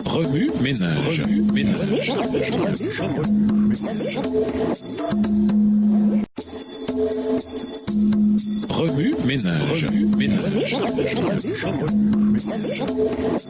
Remue ménage. Remue ménage.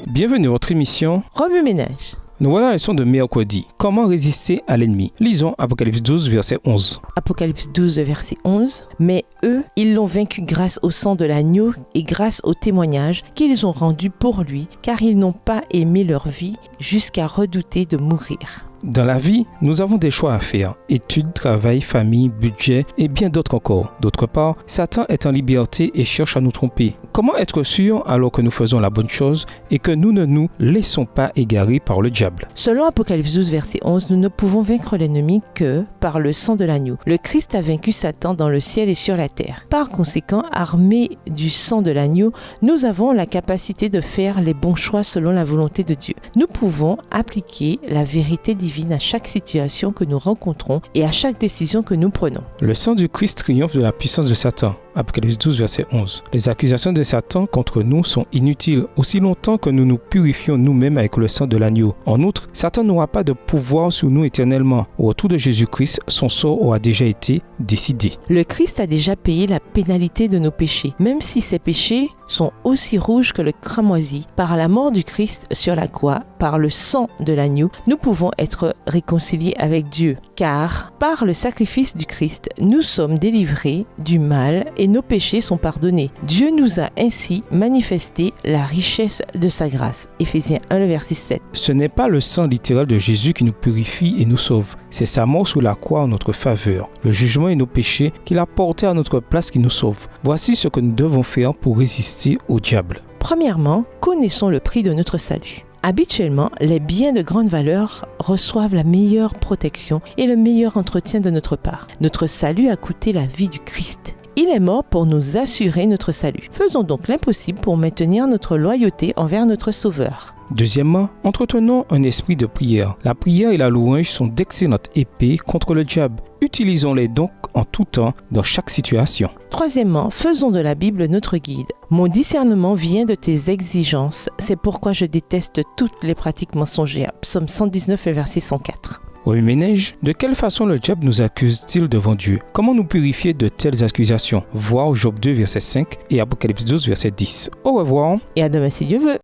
Bienvenue à votre émission Remue ménage. Nous voilà à la leçon de mercredi. Comment résister à l'ennemi? Lisons Apocalypse 12, verset 11. Apocalypse 12, verset 11. Mais eux, ils l'ont vaincu grâce au sang de l'agneau et grâce au témoignage qu'ils ont rendu pour lui, car ils n'ont pas aimé leur vie jusqu'à redouter de mourir. Dans la vie, nous avons des choix à faire. Études, travail, famille, budget et bien d'autres encore. D'autre part, Satan est en liberté et cherche à nous tromper. Comment être sûr alors que nous faisons la bonne chose et que nous ne nous laissons pas égarer par le diable? Selon Apocalypse 12, verset 11, nous ne pouvons vaincre l'ennemi que par le sang de l'agneau. Le Christ a vaincu Satan dans le ciel et sur la terre. Par conséquent, armés du sang de l'agneau, nous avons la capacité de faire les bons choix selon la volonté de Dieu. Nous pouvons appliquer la vérité divine à chaque situation que nous rencontrons et à chaque décision que nous prenons. Le sang du Christ triomphe de la puissance de Satan. Apocalypse 12, verset 11. Les accusations de Satan contre nous sont inutiles aussi longtemps que nous nous purifions nous-mêmes avec le sang de l'agneau. En outre, Satan n'aura pas de pouvoir sur nous éternellement. Au retour de Jésus-Christ, son sort aura déjà été décidé. Le Christ a déjà payé la pénalité de nos péchés, même si ces péchés sont aussi rouges que le cramoisi. Par la mort du Christ sur la croix, par le sang de l'agneau, nous pouvons être réconciliés avec Dieu. Car par le sacrifice du Christ, nous sommes délivrés du mal et nos péchés sont pardonnés. Dieu nous a ainsi manifesté la richesse de sa grâce. Éphésiens 1, le verset 7. Ce n'est pas le sang littéral de Jésus qui nous purifie et nous sauve. C'est sa mort sous la croix en notre faveur. Le jugement et nos péchés qu'il a portés à notre place qui nous sauve. Voici ce que nous devons faire pour résister au diable. Premièrement, connaissons le prix de notre salut. Habituellement, les biens de grande valeur reçoivent la meilleure protection et le meilleur entretien de notre part. Notre salut a coûté la vie du Christ. Il est mort pour nous assurer notre salut. Faisons donc l'impossible pour maintenir notre loyauté envers notre Sauveur. Deuxièmement, entretenons un esprit de prière. La prière et la louange sont d'excellentes épées contre le diable. Utilisons-les donc en tout temps, dans chaque situation. Troisièmement, faisons de la Bible notre guide. Mon discernement vient de tes exigences, c'est pourquoi je déteste toutes les pratiques mensongères. Psaume 119, verset 104. Remue ménage, de quelle façon le diable nous accuse-t-il devant Dieu? Comment nous purifier de telles accusations? Voir Job 2, verset 5 et Apocalypse 12, verset 10. Au revoir. Et à demain si Dieu veut.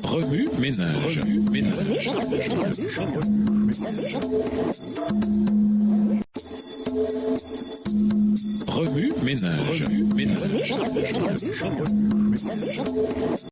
Remue ménage. Remue ménage.